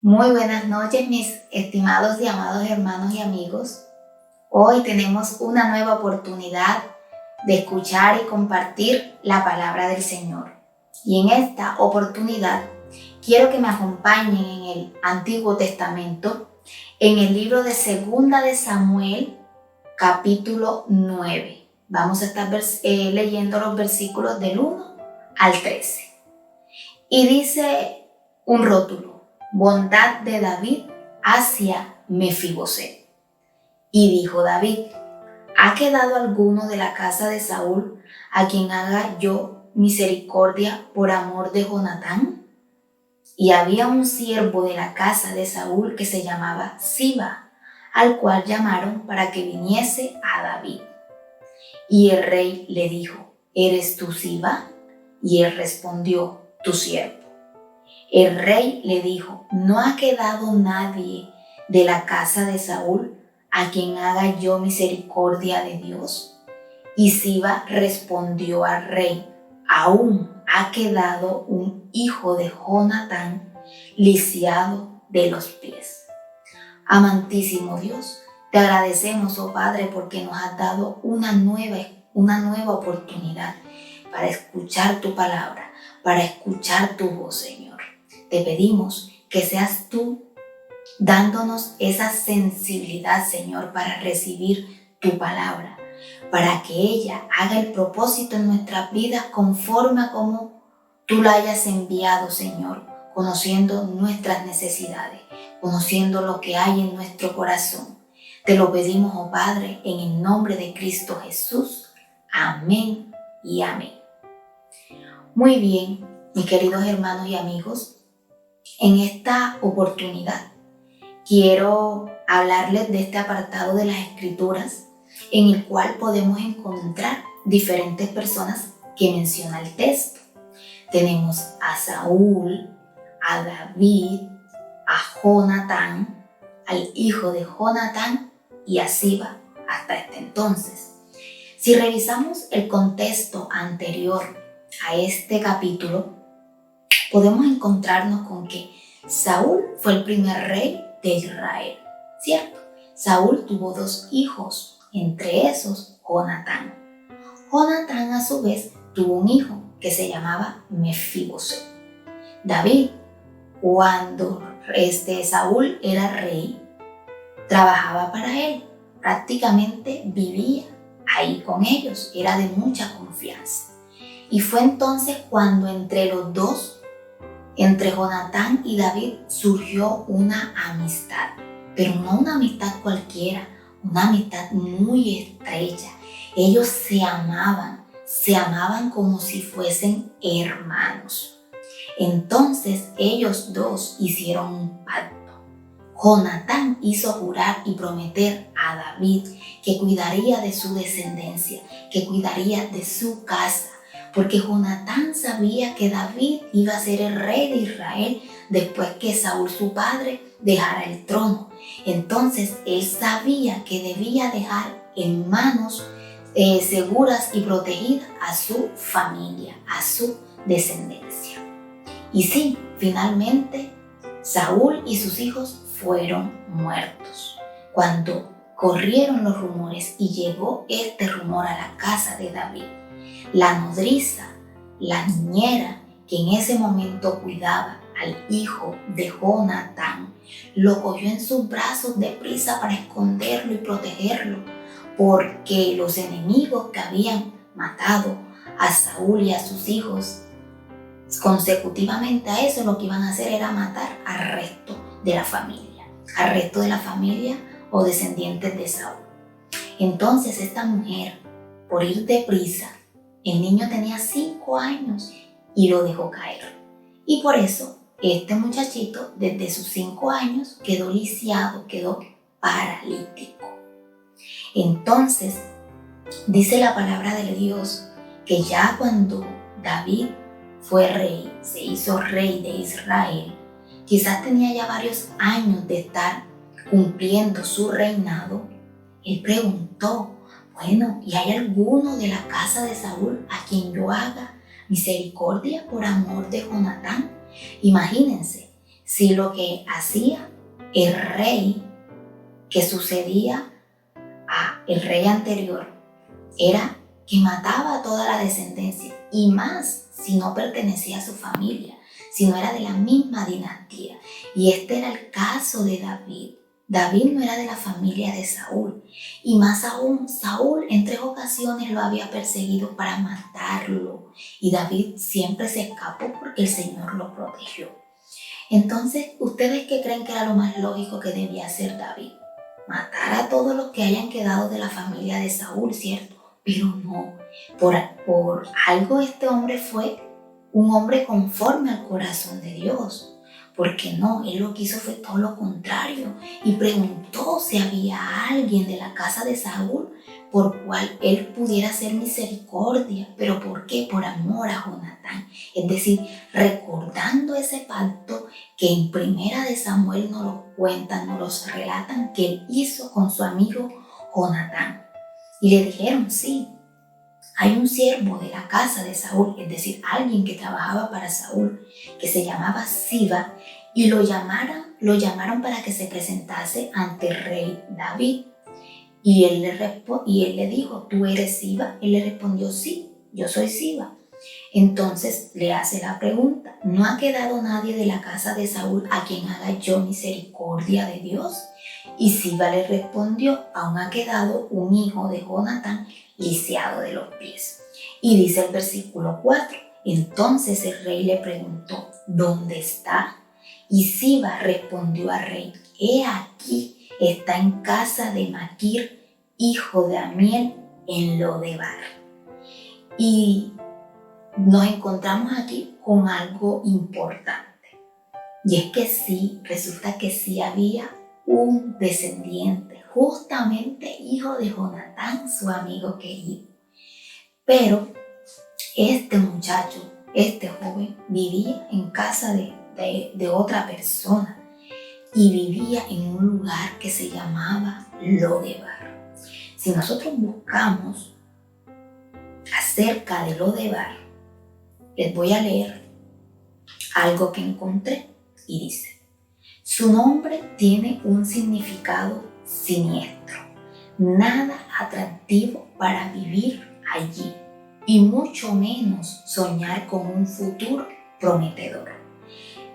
Muy buenas noches, mis estimados y amados hermanos y amigos. Hoy tenemos una nueva oportunidad de escuchar y compartir la palabra del Señor. Y en esta oportunidad quiero que me acompañen en el Antiguo Testamento, en el libro de Segunda de Samuel, capítulo 9. Vamos a estar leyendo los versículos del 1 al 13. Y dice un rótulo: bondad de David hacia Mefiboset. Y dijo David: ¿ha quedado alguno de la casa de Saúl a quien haga yo misericordia por amor de Jonatán? Y había un siervo de la casa de Saúl que se llamaba Siba, al cual llamaron para que viniese a David. Y el rey le dijo: ¿eres tú Siba? Y él respondió: tu siervo. El rey le dijo: ¿no ha quedado nadie de la casa de Saúl a quien haga yo misericordia de Dios? Y Siba respondió al rey: aún ha quedado un hijo de Jonatán lisiado de los pies. Amantísimo Dios, te agradecemos, oh Padre, porque nos has dado una nueva oportunidad para escuchar tu palabra, para escuchar tu voz, Señor. Te pedimos que seas tú dándonos esa sensibilidad, Señor, para recibir tu palabra, para que ella haga el propósito en nuestras vidas conforme a como tú la hayas enviado, Señor, conociendo nuestras necesidades, conociendo lo que hay en nuestro corazón. Te lo pedimos, oh Padre, en el nombre de Cristo Jesús. Amén y amén. Muy bien, mis queridos hermanos y amigos, en esta oportunidad quiero hablarles de este apartado de las Escrituras en el cual podemos encontrar diferentes personas que menciona el texto. Tenemos a Saúl, a David, a Jonatán, al hijo de Jonatán y a Siba hasta este entonces. Si revisamos el contexto anterior a este capítulo, podemos encontrarnos con que Saúl fue el primer rey de Israel, ¿cierto? Saúl tuvo 2 hijos, entre esos Jonatán. Jonatán a su vez tuvo un hijo que se llamaba Mefiboset. David, cuando Saúl era rey, trabajaba para él, prácticamente vivía ahí con ellos, era de mucha confianza. Y fue entonces cuando entre los dos, entre Jonatán y David, surgió una amistad, pero no una amistad cualquiera, una amistad muy estrecha. Ellos se amaban como si fuesen hermanos. Entonces ellos dos hicieron un pacto. Jonatán hizo jurar y prometer a David que cuidaría de su descendencia, que cuidaría de su casa, porque Jonatán sabía que David iba a ser el rey de Israel después que Saúl, su padre, dejara el trono. Entonces él sabía que debía dejar en manos seguras y protegidas a su familia, a su descendencia. Y sí, finalmente Saúl y sus hijos fueron muertos. Cuando corrieron los rumores y llegó este rumor a la casa de David, la nodriza, la niñera que en ese momento cuidaba al hijo de Jonatán, lo cogió en sus brazos deprisa para esconderlo y protegerlo, porque los enemigos que habían matado a Saúl y a sus hijos, consecutivamente a eso, lo que iban a hacer era matar al resto de la familia o descendientes de Saúl. Entonces esta mujer, por ir deprisa, el niño tenía 5 años y lo dejó caer. Y por eso este muchachito desde sus 5 años quedó lisiado, quedó paralítico. Entonces dice la palabra de Dios que ya cuando David fue rey, se hizo rey de Israel, quizás tenía ya varios años de estar cumpliendo su reinado, él preguntó: bueno, ¿y hay alguno de la casa de Saúl a quien yo haga misericordia por amor de Jonatán? Imagínense, si lo que hacía el rey que sucedía a el rey anterior era que mataba a toda la descendencia, y más si no pertenecía a su familia, si no era de la misma dinastía. Y este era el caso de David. David no era de la familia de Saúl, y más aún, Saúl en 3 ocasiones lo había perseguido para matarlo, y David siempre se escapó porque el Señor lo protegió. Entonces, ¿ustedes qué creen que era lo más lógico que debía hacer David? Matar a todos los que hayan quedado de la familia de Saúl, ¿cierto? Pero no, por algo este hombre fue un hombre conforme al corazón de Dios. Porque no, él lo que hizo fue todo lo contrario y preguntó si había alguien de la casa de Saúl por cual él pudiera hacer misericordia. ¿Pero por qué? Por amor a Jonatán. Es decir, recordando ese pacto que en Primera de Samuel nos lo cuentan, nos los relatan, que él hizo con su amigo Jonatán. Y le dijeron, sí, hay un siervo de la casa de Saúl, es decir, alguien que trabajaba para Saúl, que se llamaba Siba, y lo llamaron para que se presentase ante el rey David. Y él le dijo, ¿tú eres Siba? Él le respondió, sí, yo soy Siba. Entonces le hace la pregunta, ¿no ha quedado nadie de la casa de Saúl a quien haga yo misericordia de Dios? Y Siba le respondió, aún ha quedado un hijo de Jonatán lisiado de los pies. Y dice el versículo 4, entonces el rey le preguntó, ¿dónde está? Y Siba respondió al rey, he aquí, está en casa de Maquir, hijo de Amiel, en Lodebar. Y nos encontramos aquí con algo importante. Y es que sí, resulta que sí había un descendiente, justamente hijo de Jonatán, su amigo querido. Pero este muchacho, este joven, vivía en casa de otra persona y vivía en un lugar que se llamaba Lodebar. Si nosotros buscamos acerca de Lodebar, les voy a leer algo que encontré y dice, su nombre tiene un significado siniestro, nada atractivo para vivir allí y mucho menos soñar con un futuro prometedor.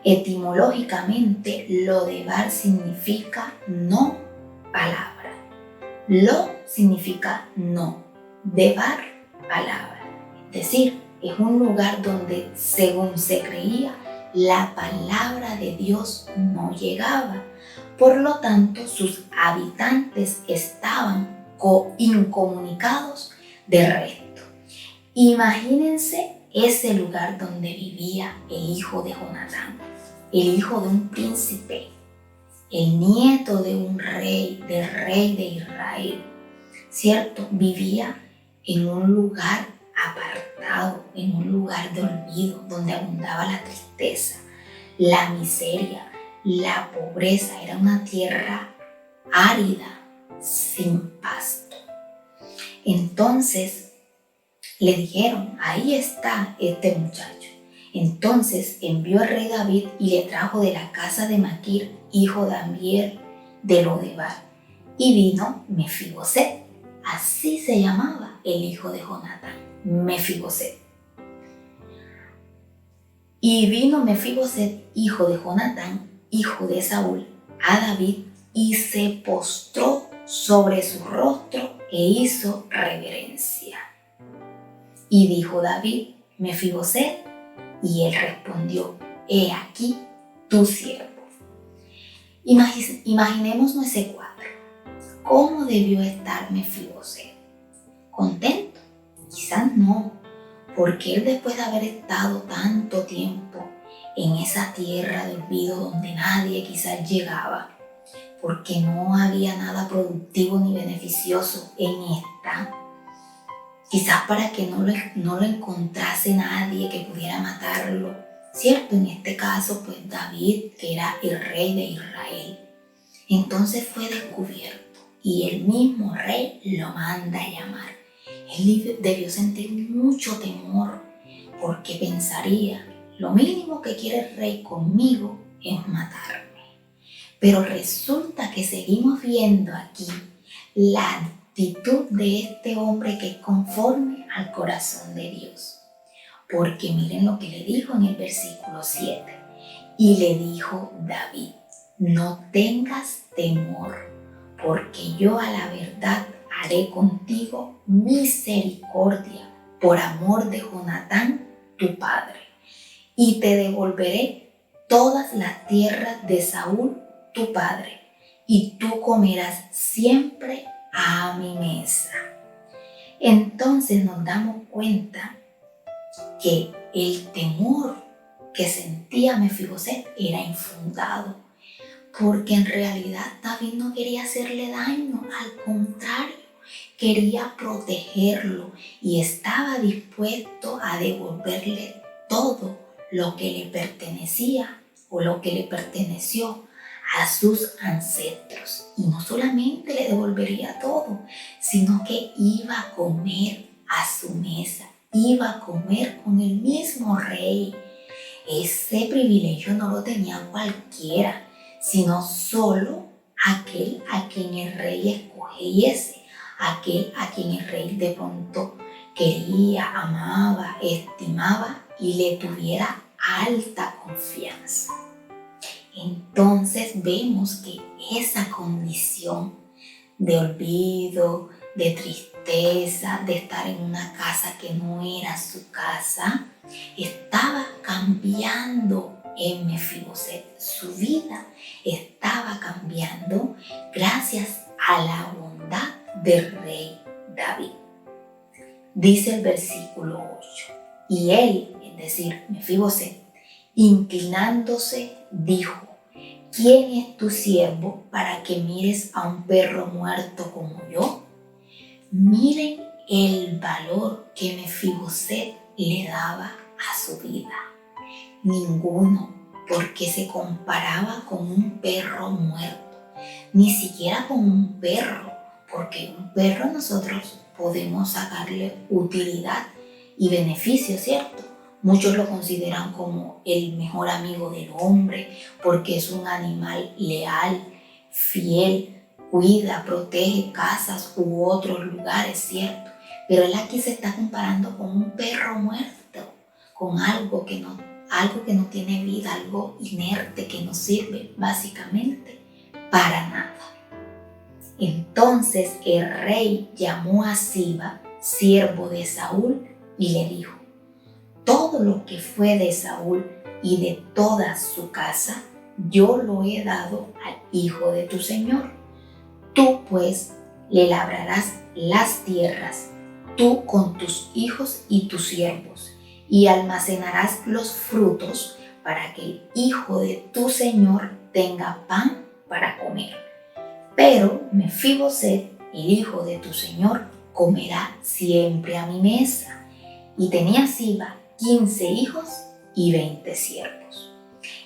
Etimológicamente, Lodebar significa no palabra. Lo significa no, debar palabra. Es decir, es un lugar donde, según se creía, la palabra de Dios no llegaba. Por lo tanto, sus habitantes estaban incomunicados del resto. Imagínense ese lugar donde vivía el hijo de Jonatán, el hijo de un príncipe, el nieto de un rey, del rey de Israel, ¿cierto? Vivía en un lugar apartado, en un lugar de olvido, donde abundaba la tristeza, la miseria, la pobreza. Era una tierra árida, sin pasto. Entonces le dijeron, ahí está este muchacho. Entonces envió el rey David y le trajo de la casa de Maquir, hijo de Amiel, de Lodebar. Y vino Mefiboset, así se llamaba el hijo de Jonatán, Mefiboset. Y vino Mefiboset, hijo de Jonatán, hijo de Saúl, a David y se postró sobre su rostro e hizo reverencia. Y dijo David, Mefiboset, y él respondió, he aquí tu siervo. Imaginémonos ese cuadro. ¿Cómo debió estar Mefiboset? ¿Contento? Quizás no, porque él, después de haber estado tanto tiempo en esa tierra de olvido donde nadie quizás llegaba, porque no había nada productivo ni beneficioso en esta, quizás para que no lo encontrase nadie que pudiera matarlo, ¿cierto? En este caso, pues David, que era el rey de Israel. Entonces fue descubierto y el mismo rey lo manda a llamar. Él debió sentir mucho temor porque pensaría, lo mínimo que quiere el rey conmigo en matarme. Pero resulta que seguimos viendo aquí la actitud de este hombre que es conforme al corazón de Dios. Porque miren lo que le dijo en el versículo 7. Y le dijo David: no tengas temor, porque yo a la verdad haré contigo misericordia por amor de Jonatán tu padre, y te devolveré todas las tierras de Saúl tu padre, y tú comerás siempre a mi mesa. Entonces nos damos cuenta que el temor que sentía Mefiboset era infundado, porque en realidad David no quería hacerle daño, al contrario, quería protegerlo y estaba dispuesto a devolverle todo lo que le pertenecía o lo que le perteneció a sus ancestros. Y no solamente le devolvería todo, sino que iba a comer a su mesa, iba a comer con el mismo rey. Ese privilegio no lo tenía cualquiera, sino solo aquel a quien el rey escogiese, aquel a quien el rey de pronto quería, amaba, estimaba y le tuviera alta confianza. Entonces vemos que esa condición de olvido, de tristeza, de estar en una casa que no era su casa, estaba cambiando en Mefiboset. Su vida estaba cambiando gracias a la bondad del rey David. Dice el versículo 8, y él, es decir, Mefiboset, inclinándose, dijo: ¿quién es tu siervo para que mires a un perro muerto como yo? Miren el valor que Mefiboset le daba a su vida. Ninguno, porque se comparaba con un perro muerto, ni siquiera con un perro, porque un perro nosotros podemos sacarle utilidad y beneficio, ¿cierto? Muchos lo consideran como el mejor amigo del hombre porque es un animal leal, fiel, cuida, protege casas u otros lugares, ¿cierto? Pero él aquí se está comparando con un perro muerto, con algo que no tiene vida, algo inerte que no sirve básicamente para nada. Entonces el rey llamó a Siba, siervo de Saúl, y le dijo: todo lo que fue de Saúl y de toda su casa, yo lo he dado al hijo de tu señor. Tú pues le labrarás las tierras, tú con tus hijos y tus siervos, y almacenarás los frutos para que el hijo de tu señor tenga pan para comer. Pero Mefiboset, el hijo de tu señor, comerá siempre a mi mesa. Y tenía Siba 15 hijos y 20 siervos.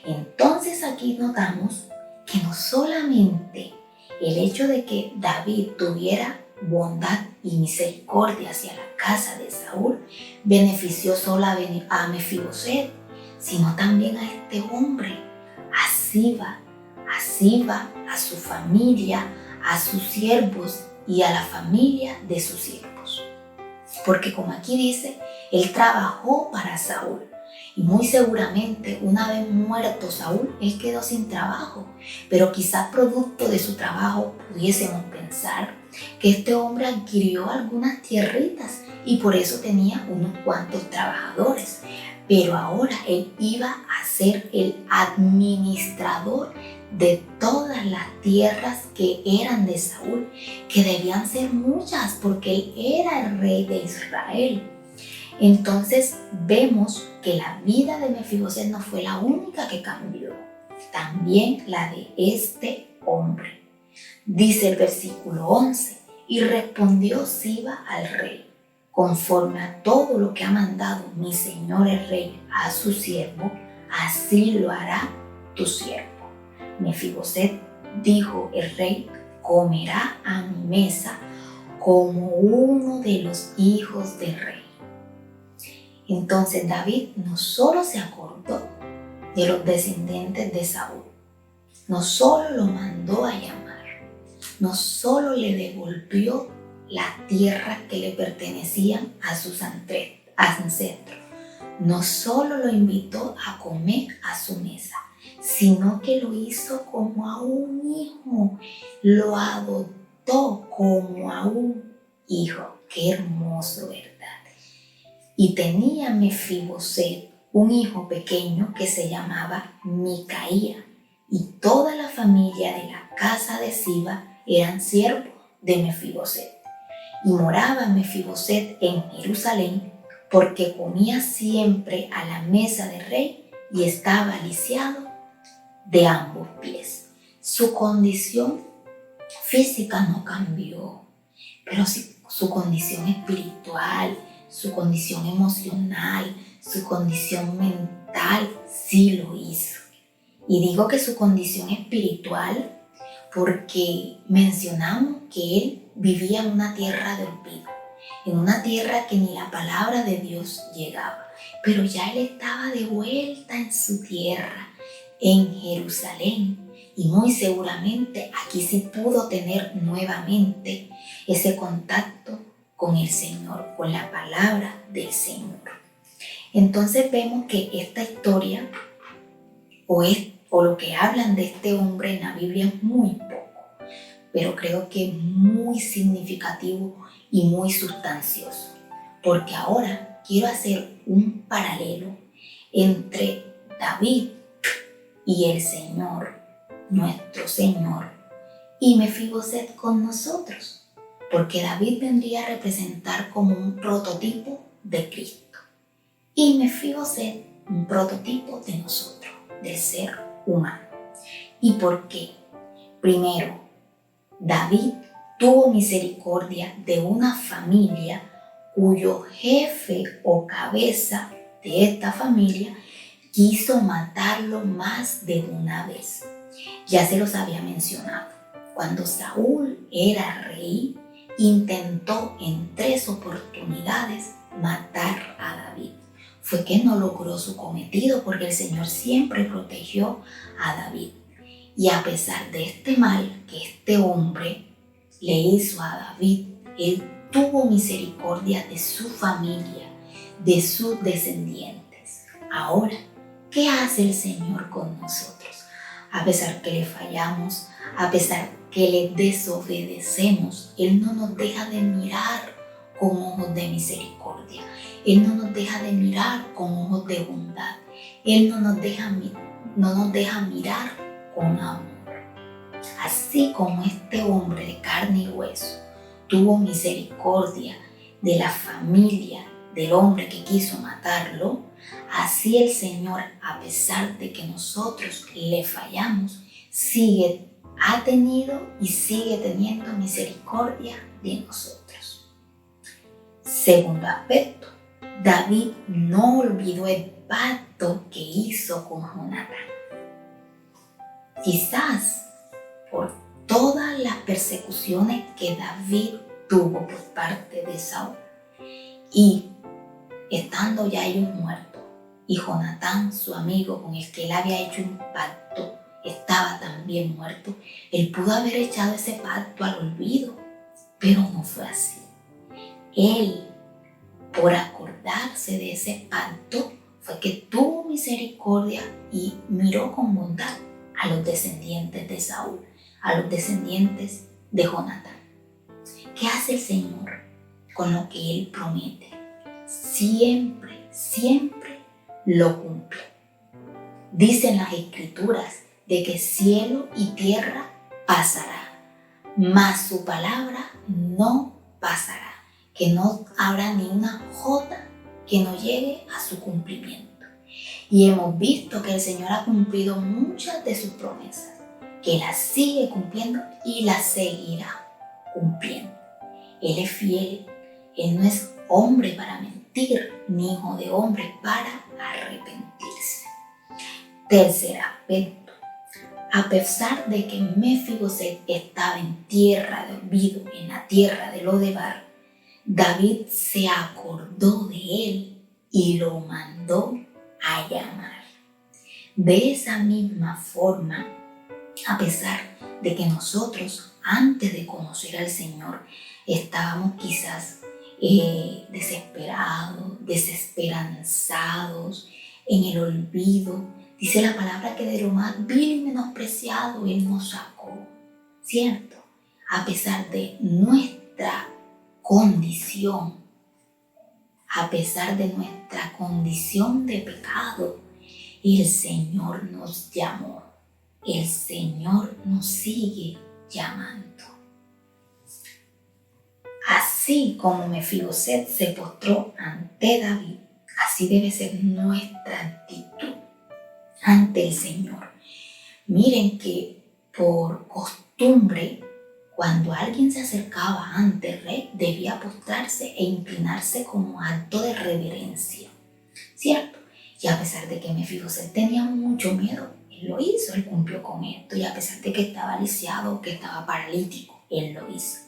Entonces aquí notamos que no solamente el hecho de que David tuviera bondad y misericordia hacia la casa de Saúl benefició solo a Mefiboset, sino también a este hombre, a Siba, a su familia, a sus siervos y a la familia de sus siervos. Porque como aquí dice, él trabajó para Saúl. Y muy seguramente una vez muerto Saúl, él quedó sin trabajo. Pero quizás producto de su trabajo pudiésemos pensar que este hombre adquirió algunas tierritas y por eso tenía unos cuantos trabajadores. Pero ahora él iba a ser el administrador de todas las tierras que eran de Saúl, que debían ser muchas porque él era el rey de Israel. Entonces vemos que la vida de Mefiboset no fue la única que cambió, también la de este hombre. Dice el versículo 11, y respondió Siba al rey: conforme a todo lo que ha mandado mi señor el rey a su siervo, así lo hará tu siervo. Mefiboset, dijo el rey, comerá a mi mesa como uno de los hijos del rey. Entonces David no solo se acordó de los descendientes de Saúl. No solo lo mandó a llamar, no solo le devolvió las tierras que le pertenecían a sus ancestros, no solo lo invitó a comer a su mesa, sino que lo hizo como a un hijo, lo adoptó como a un hijo. Qué hermoso, ¿verdad? Y tenía Mefiboset un hijo pequeño que se llamaba Micaía, y toda la familia de la casa de Siba eran siervos de Mefiboset. Y moraba Mefiboset en Jerusalén porque comía siempre a la mesa del rey y estaba lisiado de ambos pies. Su condición física no cambió, pero su condición espiritual, su condición emocional, su condición mental sí lo hizo. Y digo que su condición espiritual porque mencionamos que él vivía en una tierra de olvido, en una tierra que ni la palabra de Dios llegaba, pero ya él estaba de vuelta en su tierra, en Jerusalén, y muy seguramente aquí sí pudo tener nuevamente ese contacto con el Señor, con la palabra del Señor. Entonces vemos que esta historia o lo que hablan de este hombre en la Biblia es muy poco, pero creo que es muy significativo y muy sustancioso, porque ahora quiero hacer un paralelo entre David y el Señor, nuestro Señor, y Mefiboset con nosotros, porque David vendría a representar como un prototipo de Cristo y Mefiboset un prototipo de nosotros, del ser humano. ¿Y por qué? Primero, David tuvo misericordia de una familia cuyo jefe o cabeza de esta familia quiso matarlo más de una vez. Ya se los había mencionado. Cuando Saúl era rey, intentó en 3 oportunidades matar a David. Fue que no logró su cometido porque el Señor siempre protegió a David. Y a pesar de este mal que este hombre le hizo a David, él tuvo misericordia de su familia, de sus descendientes. Ahora, ¿qué hace el Señor con nosotros? A pesar que le fallamos, a pesar que le desobedecemos, Él no nos deja de mirar con ojos de misericordia. Él no nos deja de mirar con ojos de bondad. Él no nos deja mirar con amor. Así como este hombre de carne y hueso tuvo misericordia de la familia del hombre que quiso matarlo, así el Señor, a pesar de que nosotros le fallamos, ha tenido y sigue teniendo misericordia de nosotros. Segundo aspecto, David no olvidó el pacto que hizo con Jonatán. Quizás por todas las persecuciones que David tuvo por parte de Saúl, y estando ya ellos muertos, y Jonatán, su amigo con el que él había hecho un pacto, estaba también muerto, él pudo haber echado ese pacto al olvido, pero no fue así. Él, por acordarse de ese pacto, fue que tuvo misericordia y miró con bondad a los descendientes de Saúl, a los descendientes de Jonatán. ¿Qué hace el Señor con lo que Él promete? Siempre, siempre lo cumple. Dicen las Escrituras de que cielo y tierra pasará, mas su palabra no pasará, que no habrá ni una jota que no llegue a su cumplimiento. Y hemos visto que el Señor ha cumplido muchas de sus promesas, que las sigue cumpliendo y las seguirá cumpliendo. Él es fiel, Él no es hombre para mentir, ni hijo de hombre para arrepentirse. Tercer aspecto, a pesar de que Mefiboset estaba en tierra de olvido, en la tierra de Lodebar, David se acordó de él y lo mandó a llamar. De esa misma forma, a pesar de que nosotros, antes de conocer al Señor, estábamos quizás desesperados, desesperanzados, en el olvido, dice la palabra que de lo más vil y menospreciado Él nos sacó, ¿cierto? A pesar de nuestra condición, de pecado, el Señor nos llamó, el Señor nos sigue llamando. Así como Mefiboset se postró ante David, así debe ser nuestra actitud ante el Señor. Miren que por costumbre, cuando alguien se acercaba ante el rey, debía postrarse e inclinarse como acto de reverencia, ¿cierto? Y a pesar de que Mefiboset tenía mucho miedo, él lo hizo, él cumplió con esto. Y a pesar de que estaba lisiado, que estaba paralítico, él lo hizo.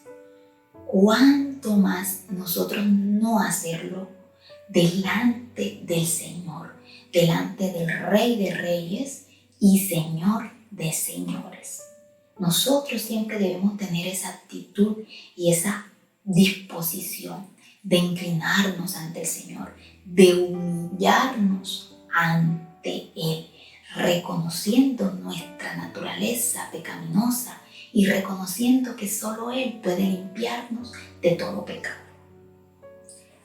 ¿Cuánto más nosotros no hacerlo delante del Señor, delante del Rey de Reyes y Señor de Señores? Nosotros siempre debemos tener esa actitud y esa disposición de inclinarnos ante el Señor, de humillarnos ante Él, reconociendo nuestra naturaleza pecaminosa y reconociendo que solo Él puede limpiarnos de todo pecado.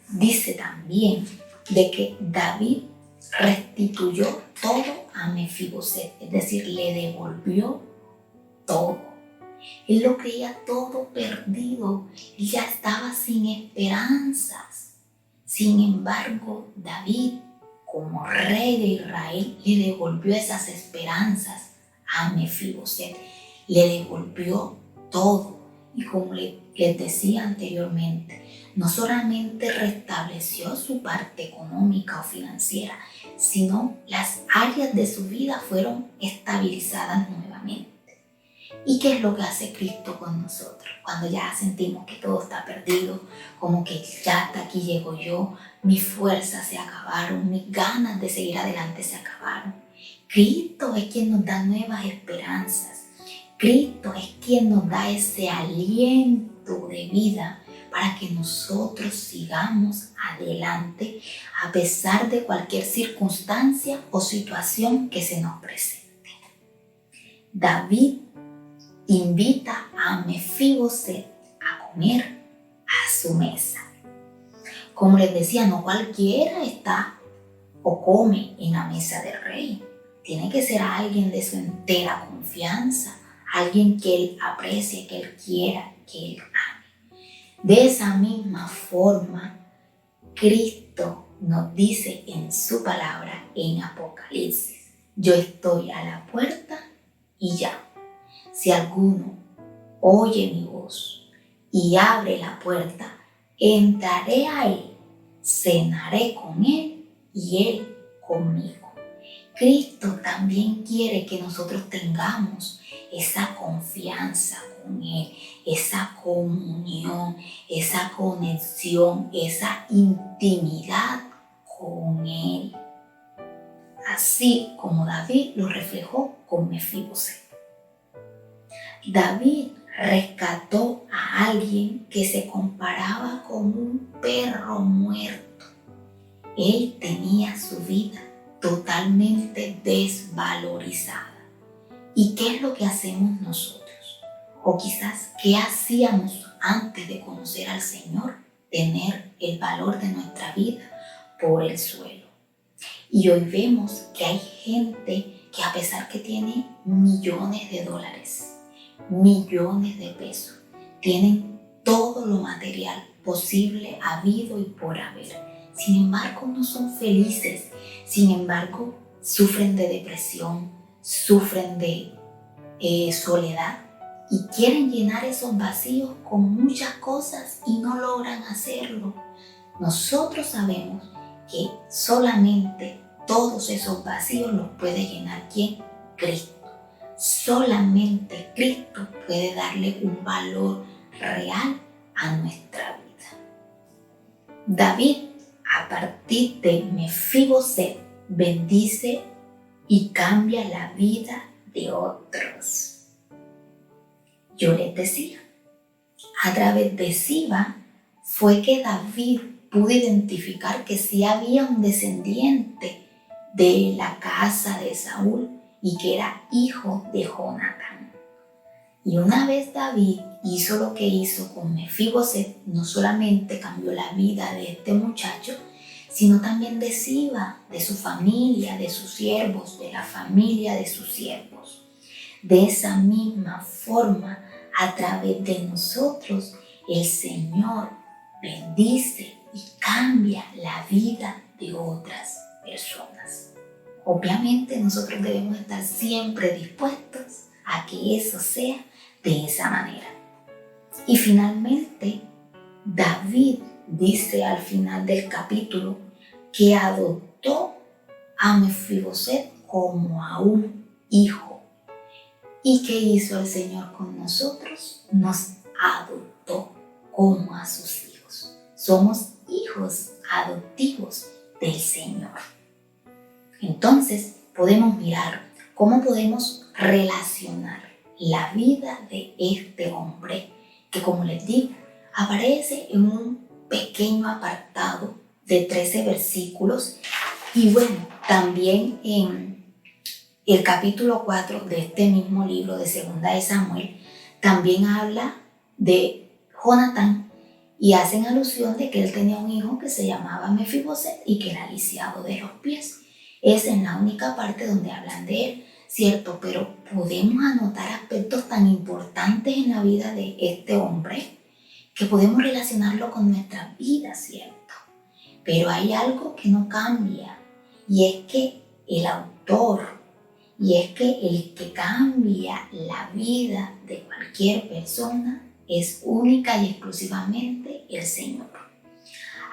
Dice también de que David restituyó todo a Mefiboset, es decir, le devolvió todo. Él lo creía todo perdido, él ya estaba sin esperanzas. Sin embargo, David, como rey de Israel, le devolvió esas esperanzas a Mefiboset, le devolvió todo. Y como les decía anteriormente, no solamente restableció su parte económica o financiera, sino las áreas de su vida fueron estabilizadas nuevamente. ¿Y qué es lo que hace Cristo con nosotros? Cuando ya sentimos que todo está perdido, como que ya hasta aquí llego yo, mis fuerzas se acabaron, mis ganas de seguir adelante se acabaron. Cristo es quien nos da nuevas esperanzas. Cristo es quien nos da ese aliento de vida para que nosotros sigamos adelante a pesar de cualquier circunstancia o situación que se nos presente. David invita a Mefiboset a comer a su mesa. Como les decía, no cualquiera está o come en la mesa del rey. Tiene que ser alguien de su entera confianza, alguien que él aprecie, que él quiera, que él ame. De esa misma forma, Cristo nos dice en su palabra en Apocalipsis: yo estoy a la puerta y llamo. Si alguno oye mi voz y abre la puerta, entraré a él, cenaré con él y él conmigo. Cristo también quiere que nosotros tengamos esa confianza con Él, esa comunión, esa conexión, esa intimidad con Él. Así como David lo reflejó con Mefiboset. David rescató a alguien que se comparaba con un perro muerto. Él tenía su vida totalmente desvalorizada. ¿Y qué es lo que hacemos nosotros? O quizás, ¿qué hacíamos antes de conocer al Señor? Tener el valor de nuestra vida por el suelo. Y hoy vemos que hay gente que, a pesar que tiene millones de dólares, millones de pesos, tienen todo lo material posible, habido y por haber. Sin embargo, no son felices. Sin embargo, sufren de depresión, sufren de soledad y quieren llenar esos vacíos con muchas cosas y no logran hacerlo. Nosotros sabemos que solamente todos esos vacíos los puede llenar ¿quién? Cristo. Solamente Cristo puede darle un valor real a nuestra vida. David, a partir de Mefiboset, bendice y cambia la vida de otros. Yo les decía, a través de Siba fue que David pudo identificar que sí había un descendiente de la casa de Saúl y que era hijo de Jonatán. Y una vez David hizo lo que hizo con Mefiboset, no solamente cambió la vida de este muchacho, sino también de Siba, de su familia, de sus siervos, de la familia de sus siervos. De esa misma forma, a través de nosotros, el Señor bendice y cambia la vida de otras personas. Obviamente nosotros debemos estar siempre dispuestos a que eso sea de esa manera. Y finalmente, David dice al final del capítulo que adoptó a Mefiboset como a un hijo. ¿Y qué hizo el Señor con nosotros? Nos adoptó como a sus hijos. Somos hijos adoptivos del Señor. Entonces, podemos mirar cómo podemos relacionar la vida de este hombre, que como les digo, aparece en un pequeño apartado de 13 versículos. Y bueno, también en el capítulo 4 de este mismo libro de Segunda de Samuel, también habla de Jonatán y hacen alusión de que él tenía un hijo que se llamaba Mefiboset y que era lisiado de los pies. Es en la única parte donde hablan de él, ¿cierto? Pero podemos anotar aspectos tan importantes en la vida de este hombre que podemos relacionarlo con nuestra vida, ¿cierto? Pero hay algo que no cambia, y es que el autor, y es que el que cambia la vida de cualquier persona es única y exclusivamente el Señor.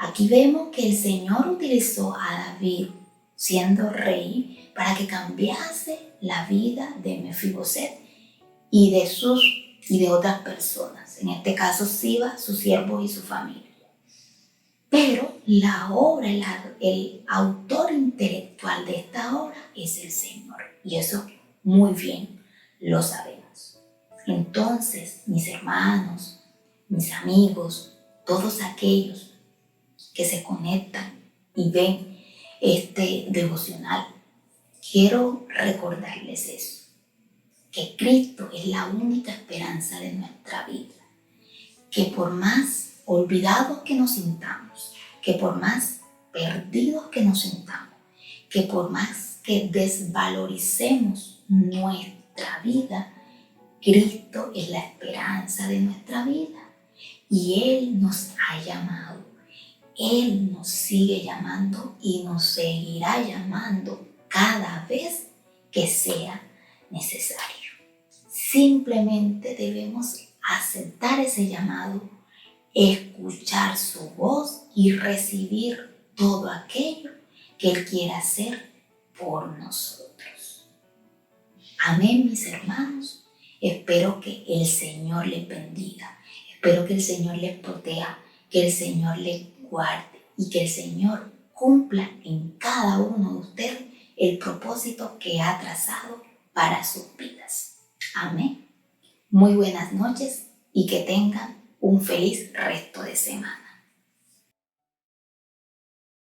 Aquí vemos que el Señor utilizó a David siendo rey para que cambiase la vida de Mefiboset y de otras personas, en este caso Siba, sus siervos y su familia. Pero la obra, el autor intelectual de esta obra es el Señor, y eso muy bien lo sabemos. Entonces, mis hermanos, mis amigos, todos aquellos que se conectan y ven este devocional, quiero recordarles eso, que Cristo es la única esperanza de nuestra vida, que por más olvidados que nos sintamos, que por más perdidos que nos sintamos, que por más que desvaloricemos nuestra vida, Cristo es la esperanza de nuestra vida y Él nos ha llamado. Él nos sigue llamando y nos seguirá llamando cada vez que sea necesario. Simplemente debemos aceptar ese llamado, escuchar su voz y recibir todo aquello que Él quiere hacer por nosotros. Amén, mis hermanos. Espero que el Señor les bendiga. Espero que el Señor les proteja, que el Señor les guarde y que el Señor cumpla en cada uno de ustedes el propósito que ha trazado para sus vidas. Amén. Muy buenas noches y que tengan un feliz resto de semana.